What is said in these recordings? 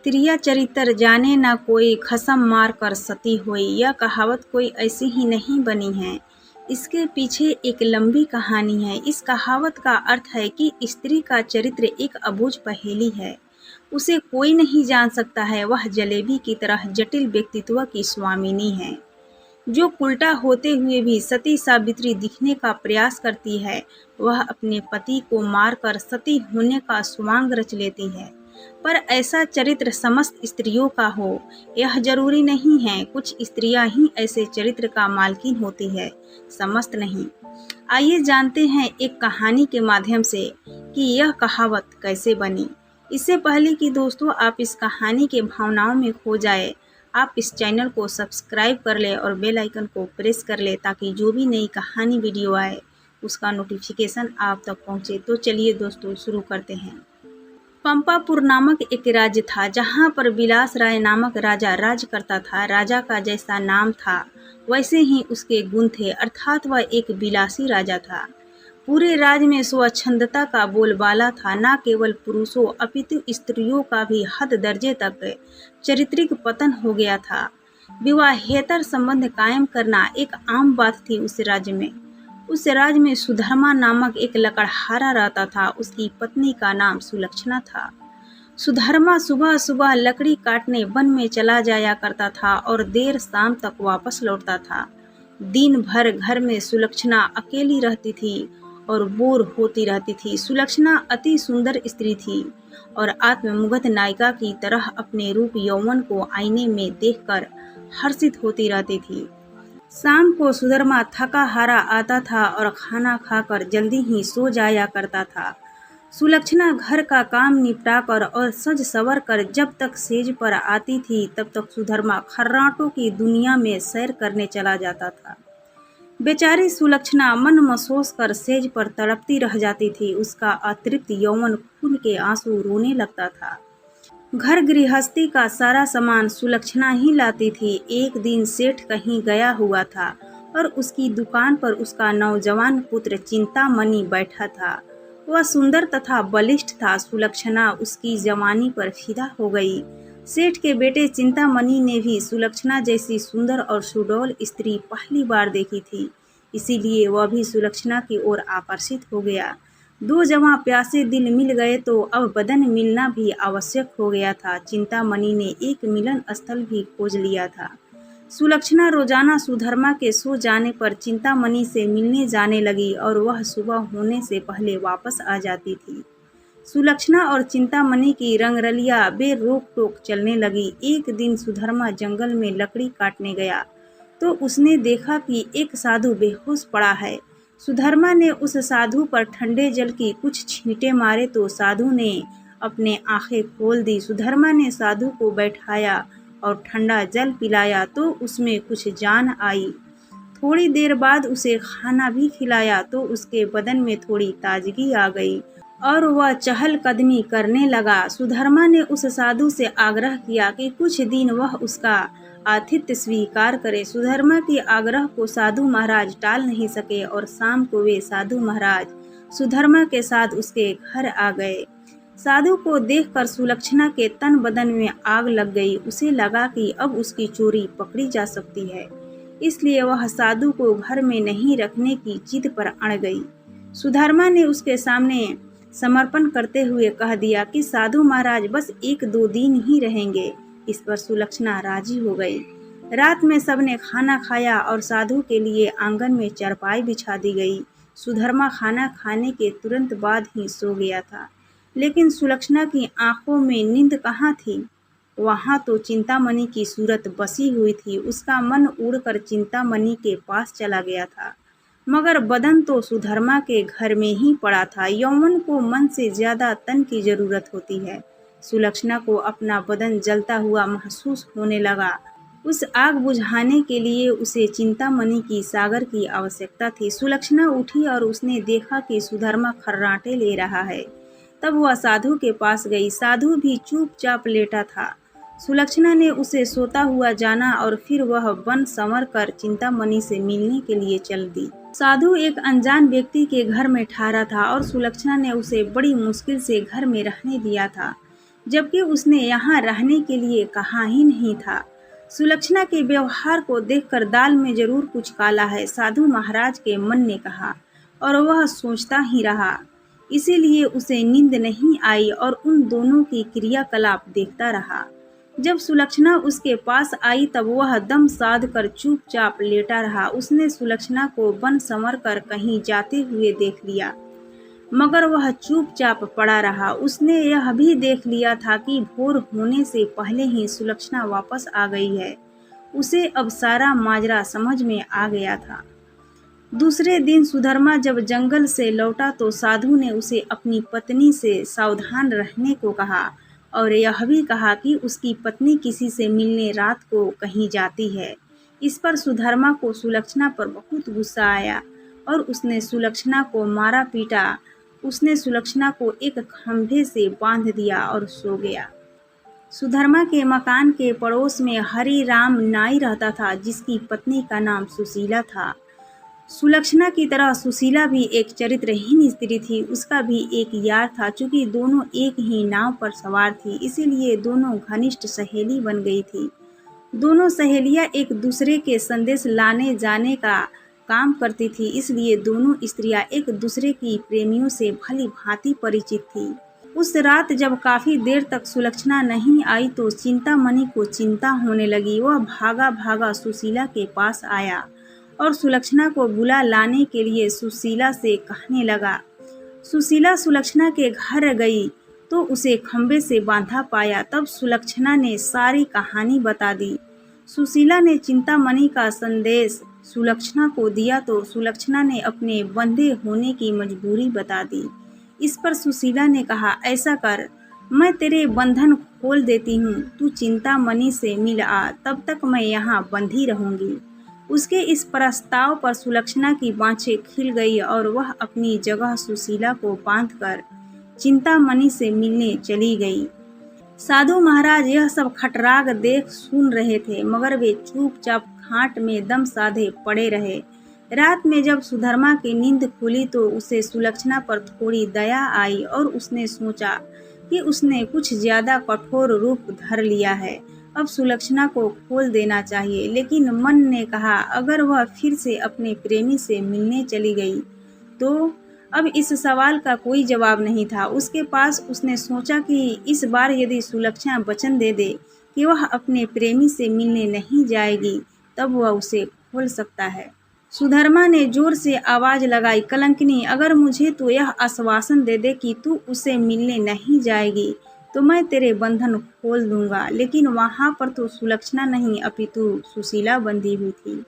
त्रिया चरित्र जाने ना कोई खसम मार कर सती होई। यह कहावत कोई ऐसी ही नहीं बनी है, इसके पीछे एक लंबी कहानी है। इस कहावत का अर्थ है कि स्त्री का चरित्र एक अबूझ पहेली है, उसे कोई नहीं जान सकता है। वह जलेबी की तरह जटिल व्यक्तित्व की स्वामिनी है, जो उल्टा होते हुए भी सती सावित्री दिखने का प्रयास करती है। वह अपने पति को मारकर सती होने का स्वांग रच लेती है, पर ऐसा चरित्र समस्त स्त्रियों का हो यह जरूरी नहीं है। कुछ स्त्रियां ही ऐसे चरित्र का मालकिन होती है, समस्त नहीं। आइए जानते हैं एक कहानी के माध्यम से कि यह कहावत कैसे बनी। इससे पहले कि दोस्तों आप इस कहानी के भावनाओं में खो जाए, आप इस चैनल को सब्सक्राइब कर ले और बेल आइकन को प्रेस कर ले, ताकि जो भी नई कहानी वीडियो आए उसका नोटिफिकेशन आप तक पहुंचे। तो चलिए दोस्तों शुरू करते हैं। पंपापुर नामक एक राज्य था, जहां पर विलास राय नामक राजा राज करता था। राजा का जैसा नाम था वैसे ही उसके गुण थे, अर्थात वह एक विलासी राजा था। पूरे राज्य में स्वच्छंदता का बोलबाला था। न केवल पुरुषों अपितु स्त्रियों का भी हद दर्जे तक चारित्रिक पतन हो गया था। विवाहेतर संबंध कायम करना एक आम बात थी उस राज्य में। उस राज्य में सुधर्मा नामक एक लकड़हारा रहता था। उसकी पत्नी का नाम सुलक्षणा था। सुधर्मा सुबह सुबह लकड़ी काटने वन में चला जाया करता था और देर शाम तक वापस लौटता था। दिन भर घर में सुलक्षणा अकेली रहती थी और बोर होती रहती थी। सुलक्षणा अति सुंदर स्त्री थी और आत्ममुग्ध नायिका की तरह अपने रूप यौवन को आईने में देखकर हर्षित होती रहती थी। शाम को सुधर्मा थका हारा आता था और खाना खाकर जल्दी ही सो जाया करता था। सुलक्षणा घर का काम निपटाकर और सज सवर कर जब तक सेज पर आती थी, तब तक सुधर्मा खर्राटों की दुनिया में सैर करने चला जाता था। बेचारी सुलक्षणा मन महसूस कर सेज पर तड़पती रह जाती थी। उसका अतृप्त यौवन खून के आंसू रोने लगता था। घर गृहस्थी का सारा सामान सुलक्षणा ही लाती थी। एक दिन सेठ कहीं गया हुआ था और उसकी दुकान पर उसका नौजवान पुत्र चिंतामणि बैठा था। वह सुंदर तथा बलिष्ठ था। सुलक्षणा उसकी जवानी पर फिदा हो गई। सेठ के बेटे चिंतामणि ने भी सुलक्षणा जैसी सुंदर और सुडौल स्त्री पहली बार देखी थी, इसीलिए वह भी सुलक्षणा की ओर आकर्षित हो गया। दो जवां प्यासे दिल मिल गए तो अब बदन मिलना भी आवश्यक हो गया था। चिंतामणि ने एक मिलन स्थल भी खोज लिया था। सुलक्षणा रोजाना सुधर्मा के सो जाने पर चिंतामणि से मिलने जाने लगी और वह सुबह होने से पहले वापस आ जाती थी। सुलक्षणा और चिंतामणि की रंगरलिया बेरोक टोक चलने लगी। एक दिन सुधर्मा जंगल में लकड़ी काटने गया तो उसने देखा कि एक साधु बेहोश पड़ा है। सुधर्मा ने उस साधु पर ठंडे जल की कुछ छींटे मारे तो साधु ने अपने आंखें खोल दी। सुधर्मा ने साधु को बैठाया और ठंडा जल पिलाया तो उसमें कुछ जान आई। थोड़ी देर बाद उसे खाना भी खिलाया तो उसके बदन में थोड़ी ताजगी आ गई और वह चहल कदमी करने लगा। सुधर्मा ने उस साधु से आग्रह किया कि कुछ दिन वह उसका आतिथ्य स्वीकार करे। सुधर्मा के आग्रह को साधु महाराज टाल नहीं सके और शाम को वे साधु महाराज सुधर्मा के साथ उसके घर आ गए। साधु को देखकर सुलक्षणा के तन बदन में आग लग गई। उसे लगा कि अब उसकी चोरी पकड़ी जा सकती है, इसलिए वह साधु को घर में नहीं रखने की जिद पर अड़ गई। सुधर्मा ने उसके सामने समर्पण करते हुए कह दिया कि साधु महाराज बस 1-2 दिन ही रहेंगे। इस पर सुलक्षणा राजी हो गई। रात में सबने खाना खाया और साधु के लिए आंगन में चारपाई बिछा दी गई। सुधर्मा खाना खाने के तुरंत बाद ही सो गया था, लेकिन सुलक्षणा की आंखों में नींद कहाँ थी। वहां तो चिंतामणि की सूरत बसी हुई थी। उसका मन उड़कर चिंतामणि के पास चला गया था, मगर बदन तो सुधर्मा के घर में ही पड़ा था। यौवन को मन से ज्यादा तन की जरूरत होती है। सुलक्षणा को अपना बदन जलता हुआ महसूस होने लगा। उस आग बुझाने के लिए उसे चिंतामणि की सागर की आवश्यकता थी। सुलक्षणा उठी और उसने देखा कि सुधर्मा खर्राटे ले रहा है। तब वह साधु के पास गई। साधु भी चुपचाप लेटा था। सुलक्षणा ने उसे सोता हुआ जाना और फिर वह बन संवर कर चिंतामणि से मिलने के लिए चल दी। साधु एक अनजान व्यक्ति के घर में ठहरा था और सुलक्षणा ने उसे बड़ी मुश्किल से घर में रहने दिया था। जबकि उसने यहाँ रहने के लिए कहा ही नहीं था। सुलक्षणा के व्यवहार को देखकर दाल में जरूर कुछ काला है, साधु महाराज के मन ने कहा, और वह सोचता ही रहा। इसीलिए उसे नींद नहीं आई और उन दोनों की क्रियाकलाप देखता रहा। जब सुलक्षणा उसके पास आई तब वह दम साध कर चुपचाप लेटा रहा। उसने सुलक्षणा को बन संवर कर कहीं जाते हुए देख लिया, मगर वह चुपचाप पड़ा रहा। उसने यह भी देख लिया था कि भोर होने से पहले ही सुलक्षणा वापस आ गई है। उसे अब सारा माजरा समझ में आ गया था। दूसरे दिन सुधर्मा जब जंगल से लौटा तो साधु ने उसे अपनी पत्नी से सावधान रहने को कहा और यह भी कहा कि उसकी पत्नी किसी से मिलने रात को कहीं जाती है। इस पर सुधर्मा को सुलक्षणा पर बहुत गुस्सा आया और उसने सुलक्षणा को मारा पीटा। उसने सुलक्षणा को एक खंभे से बांध दिया और सो गया। सुधर्मा के मकान के पड़ोस में हरि राम नाई रहता था, जिसकी पत्नी का नाम सुशीला था। सुलक्षणा की तरह सुशीला भी एक चरित्रहीन स्त्री थी। उसका भी एक यार था। चूंकि दोनों एक ही नाव पर सवार थी, इसीलिए दोनों घनिष्ठ सहेली बन गई थी। दोनों सहेलियां एक दूसरे के संदेश लाने जाने का काम करती थी, इसलिए दोनों स्त्रियां एक दूसरे की प्रेमियों से भली भांति परिचित थी। उस रात जब काफी देर तक सुलक्षणा नहीं आई तो चिंतामणि को चिंता होने लगी। वह भागा भागा सुशीला के पास आया और सुलक्षणा को बुला लाने के लिए सुशीला से कहने लगा। सुशीला सुलक्षणा के घर गई तो उसे खंबे से बांधा पाया। तब सुलक्षणा ने सारी कहानी बता दी। सुशीला ने चिंतामणि का संदेश सुलक्षणा को दिया तो सुलक्षणा ने अपने बंधे होने की मजबूरी बता दी। इस पर सुशीला ने कहा, ऐसा कर, मैं तेरे बंधन खोल देती हूँ, तू चिंतामणि से मिल आ, तब तक मैं यहाँ बंधी रहूंगी। उसके इस प्रस्ताव पर सुलक्षणा की बाँछें खिल गई और वह अपनी जगह सुशीला को बांधकर चिंतामणि से मिलने चली गई। साधु महाराज यह सब खटराग देख सुन रहे थे, मगर वे चुपचाप खाट में दम साधे पड़े रहे। रात में जब सुधर्मा की नींद खुली तो उसे सुलक्षणा पर थोड़ी दया आई और उसने सोचा कि उसने कुछ ज्यादा कठोर रूप धर लिया है, अब सुलक्षणा को खोल देना चाहिए। लेकिन मन ने कहा, अगर वह फिर से अपने प्रेमी से मिलने चली गई तो अब इस सवाल का कोई जवाब नहीं था उसके पास। उसने सोचा कि इस बार यदि सुलक्षणा वचन दे दे कि वह अपने प्रेमी से मिलने नहीं जाएगी, तब वह उसे खोल सकता है। सुधर्मा ने जोर से आवाज लगाई, कलंकिनी, अगर मुझे तो यह आश्वासन दे दे कि तू उसे मिलने नहीं जाएगी तो मैं तेरे बंधन खोल दूंगा। लेकिन वहां पर तो सुलक्षणा नहीं अपितु सुशीला बंधी हुई थी।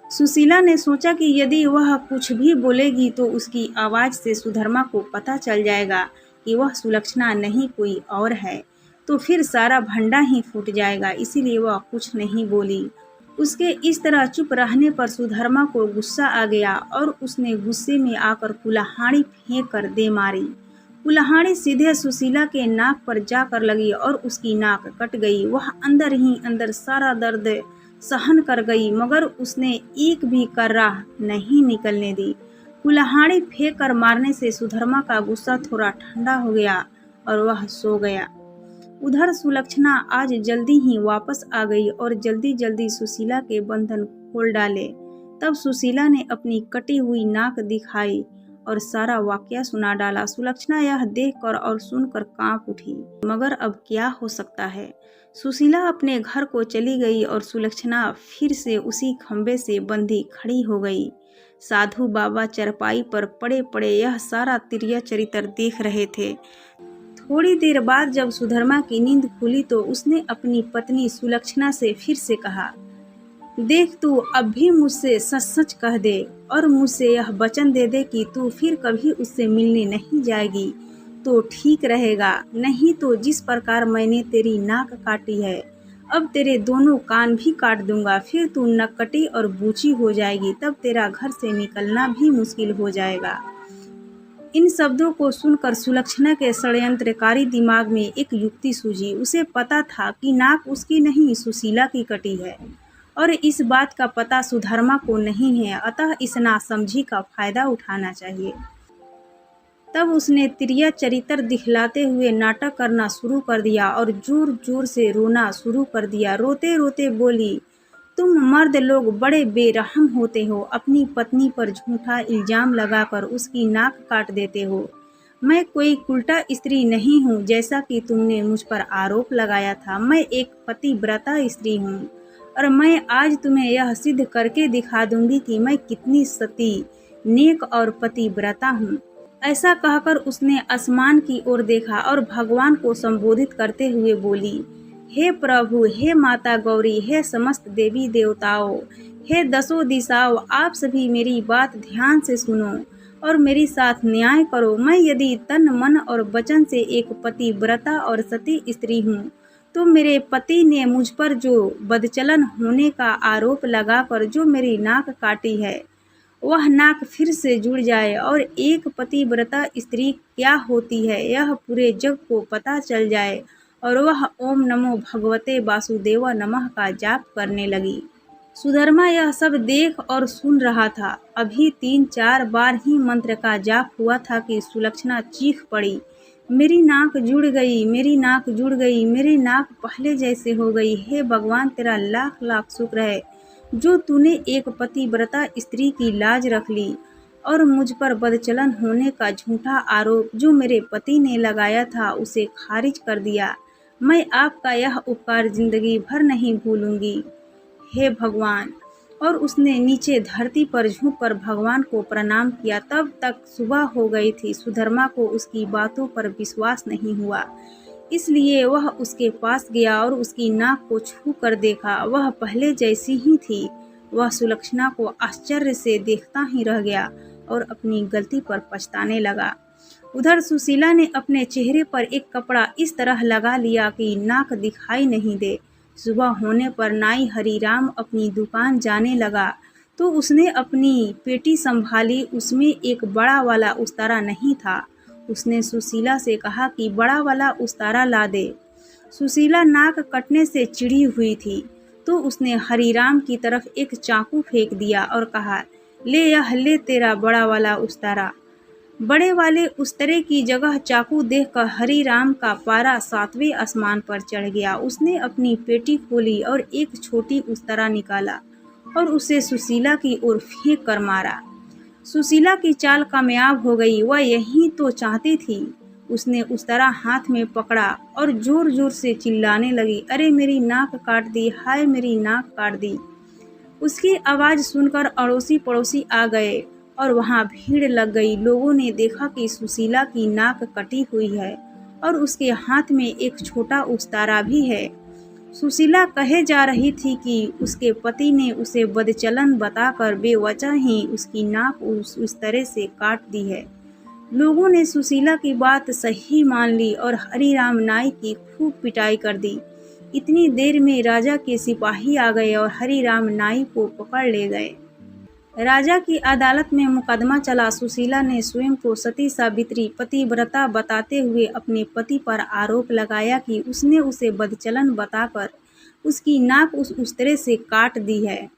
सुशीला ने सोचा कि यदि वह कुछ भी बोलेगी तो उसकी आवाज से सुधर्मा को पता चल जाएगा कि वह सुलक्षणा नहीं कोई और है, तो फिर सारा भंडा ही फूट जाएगा। इसीलिए वह कुछ नहीं बोली। उसके इस तरह चुप रहने पर सुधर्मा को गुस्सा आ गया और उसने गुस्से में आकर कुल्हाड़ी फेंक कर दे मारी। कुल्हाड़ी सीधे सुशीला के नाक पर जाकर लगी और उसकी नाक कट गई। वह अंदर ही अंदर सारा दर्द सहन कर गई, मगर उसने एक भी कर्राह नहीं निकलने दी। कुल्हाड़ी फेंक कर मारने से सुधर्मा का गुस्सा थोड़ा ठंडा हो गया और वह सो गया। उधर सुलक्षणा आज जल्दी ही वापस आ गई और जल्दी जल्दी सुशीला के बंधन खोल डाले। तब सुशीला ने अपनी कटी हुई नाक दिखाई और सारा वाकया सुना डाला। सुलक्षणा यह देखकर और सुनकर कांप उठी, मगर अब क्या हो सकता है। सुशीला अपने घर को चली गई और सुलक्षणा फिर से उसी खंबे से बंधी खड़ी हो गई। साधु बाबा चरपाई पर पड़े पड़े यह सारा तिरिया चरित्र देख रहे थे। थोड़ी देर बाद जब सुधर्मा की नींद खुली तो उसने अपनी पत्नी सुलक्षणा से फिर से कहा, देख, तू अब भी मुझसे सच सच कह दे और मुझसे यह वचन दे दे कि तू फिर कभी उससे मिलने नहीं जाएगी तो ठीक रहेगा, नहीं तो जिस प्रकार मैंने तेरी नाक काटी है अब तेरे दोनों कान भी काट दूंगा। फिर तू नक्कटी और बूची हो जाएगी, तब तेरा घर से निकलना भी मुश्किल हो जाएगा। इन शब्दों को सुनकर सुलक्षणा के षड्यंत्रकारी दिमाग में एक युक्ति सूझी। उसे पता था कि नाक उसकी नहीं सुशीला की कटी है और इस बात का पता सुधर्मा को नहीं है, अतः इस नासमझी का फायदा उठाना चाहिए। तब उसने तिरिया चरित्र दिखलाते हुए नाटक करना शुरू कर दिया और जोर जोर से रोना शुरू कर दिया। रोते रोते बोली, तुम मर्द लोग बड़े बेरहम होते हो, अपनी पत्नी पर झूठा इल्जाम लगाकर उसकी नाक काट देते हो। मैं कोई उल्टा स्त्री नहीं हूँ जैसा कि तुमने मुझ पर आरोप लगाया था। मैं एक पतिव्रता स्त्री हूँ और मैं आज तुम्हें यह सिद्ध करके दिखा दूंगी कि मैं कितनी सती, नेक और पतिव्रता हूँ। ऐसा कहकर उसने आसमान की ओर देखा और भगवान को संबोधित करते हुए बोली, हे प्रभु, हे माता गौरी, हे समस्त देवी देवताओं, हे दसों दिशाओं, आप सभी मेरी बात ध्यान से सुनो और मेरे साथ न्याय करो। मैं यदि तन मन और वचन से एक पतिव्रता और सती स्त्री हूँ, तो मेरे पति ने मुझ पर जो बदचलन होने का आरोप लगाकर जो मेरी नाक काटी है, वह नाक फिर से जुड़ जाए और एक पतिव्रता स्त्री क्या होती है यह पूरे जग को पता चल जाए और वह ओम नमो भगवते वासुदेव नमः का जाप करने लगी। सुधर्मा यह सब देख और सुन रहा था। अभी 3-4 बार ही मंत्र का जाप हुआ था कि सुलक्षणा चीख पड़ी, मेरी नाक जुड़ गई, मेरी नाक जुड़ गई, मेरी नाक पहले जैसे हो गई। हे भगवान, तेरा लाख लाख शुक्र है जो तूने एक पतिव्रता स्त्री की लाज रख ली और मुझ पर बदचलन होने का झूठा आरोप जो मेरे पति ने लगाया था उसे खारिज कर दिया। मैं आपका यह उपकार जिंदगी भर नहीं भूलूंगी, हे भगवान। और उसने नीचे धरती पर झुककर भगवान को प्रणाम किया। तब तक सुबह हो गई थी। सुधर्मा को उसकी बातों पर विश्वास नहीं हुआ, इसलिए वह उसके पास गया और उसकी नाक को छू कर देखा। वह पहले जैसी ही थी। वह सुलक्षणा को आश्चर्य से देखता ही रह गया और अपनी गलती पर पछताने लगा। उधर सुशीला ने अपने चेहरे पर एक कपड़ा इस तरह लगा लिया कि नाक दिखाई नहीं दे। सुबह होने पर नाई हरिराम अपनी दुकान जाने लगा तो उसने अपनी पेटी संभाली। उसमें एक बड़ा वाला उस्तारा नहीं था। उसने सुशीला से कहा कि बड़ा वाला उस्तारा ला दे। सुशीला नाक कटने से चिढ़ी हुई थी तो उसने हरिराम की तरफ एक चाकू फेंक दिया और कहा, ले यह ले तेरा बड़ा वाला उस्तारा। बड़े वाले उस्तरे की जगह चाकू देखकर हरिराम का पारा 7वें आसमान पर चढ़ गया। उसने अपनी पेटी खोली और एक छोटी उस्तरा निकाला और उसे सुशीला की ओर फेंक कर मारा। सुशीला की चाल कामयाब हो गई। वह यही तो चाहती थी। उसने उस्तरा हाथ में पकड़ा और जोर जोर से चिल्लाने लगी, अरे मेरी नाक काट दी, हाय मेरी नाक काट दी। उसकी आवाज़ सुनकर अड़ोसी पड़ोसी आ गए और वहाँ भीड़ लग गई। लोगों ने देखा कि सुशीला की नाक कटी हुई है और उसके हाथ में एक छोटा उस्तारा भी है। सुशीला कहे जा रही थी कि उसके पति ने उसे बदचलन बताकर बेवजह ही उसकी नाक उस तरह से काट दी है। लोगों ने सुशीला की बात सही मान ली और हरिराम नाई की खूब पिटाई कर दी। इतनी देर में राजा के सिपाही आ गए और हरिराम नाई को पकड़ ले गए। राजा की अदालत में मुकदमा चला। सुशीला ने स्वयं को सती सावित्री पतिव्रता बताते हुए अपने पति पर आरोप लगाया कि उसने उसे बदचलन बताकर उसकी नाक उस उस्तरे से काट दी है।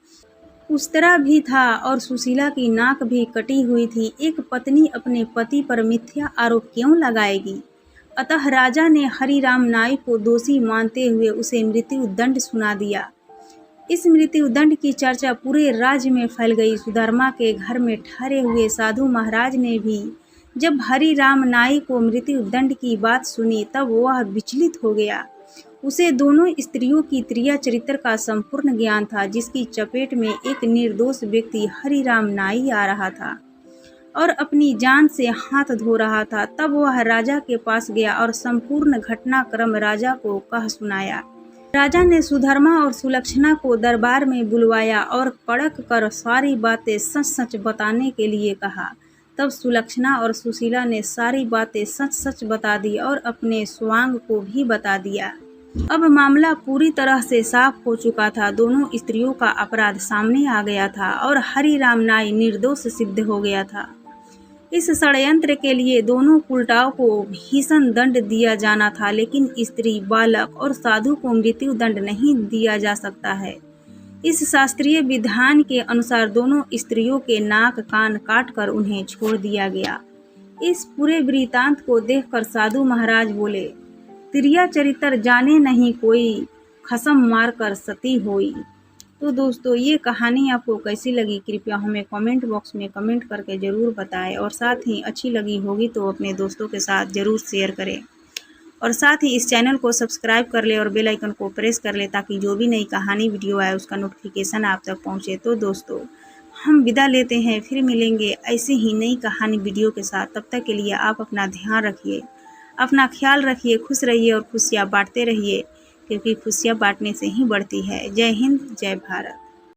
उस्तरा भी था और सुशीला की नाक भी कटी हुई थी। एक पत्नी अपने पति पर मिथ्या आरोप क्यों लगाएगी? अतः राजा ने हरिराम नाई को दोषी मानते हुए उसे मृत्यु दंड सुना दिया। इस मृत्यु दंड की चर्चा पूरे राज्य में फैल गई। सुधर्मा के घर में ठहरे हुए साधु महाराज ने भी जब हरिराम नाई को मृत्यु दंड की बात सुनी तब वह विचलित हो गया। उसे दोनों स्त्रियों की त्रिया चरित्र का संपूर्ण ज्ञान था, जिसकी चपेट में एक निर्दोष व्यक्ति हरिराम नाई आ रहा था और अपनी जान से हाथ धो रहा था। तब वह राजा के पास गया और संपूर्ण घटनाक्रम राजा को कह सुनाया। राजा ने सुधर्मा और सुलक्षणा को दरबार में बुलवाया और कड़क कर सारी बातें सच सच बताने के लिए कहा। तब सुलक्षणा और सुशीला ने सारी बातें सच सच बता दी और अपने स्वांग को भी बता दिया। अब मामला पूरी तरह से साफ हो चुका था। दोनों स्त्रियों का अपराध सामने आ गया था और हरिराम नाई निर्दोष सिद्ध हो गया था। इस षड्यंत्र के लिए दोनों कुलटाओं को भीषण दंड दिया जाना था, लेकिन स्त्री, बालक और साधु को मृत्यु दंड नहीं दिया जा सकता है। इस शास्त्रीय विधान के अनुसार दोनों स्त्रियों के नाक कान काटकर उन्हें छोड़ दिया गया। इस पूरे वृतांत को देखकर साधु महाराज बोले, तिरिया चरित्र जाने नहीं कोई, खसम मार कर सती होई। तो दोस्तों ये कहानी आपको कैसी लगी कृपया हमें कमेंट बॉक्स में कमेंट करके ज़रूर बताएं, और साथ ही अच्छी लगी होगी तो अपने दोस्तों के साथ ज़रूर शेयर करें, और साथ ही इस चैनल को सब्सक्राइब कर ले और बेल आइकन को प्रेस कर ले ताकि जो भी नई कहानी वीडियो आए उसका नोटिफिकेशन आप तक पहुंचे। तो दोस्तों हम विदा लेते हैं, फिर मिलेंगे ऐसी ही नई कहानी वीडियो के साथ। तब तक के लिए आप अपना ध्यान रखिए, अपना ख्याल रखिए, खुश रहिए और खुशियाँ बांटते रहिए, क्योंकि खुशियाँ बांटने से ही बढ़ती है। जय हिंद, जय भारत।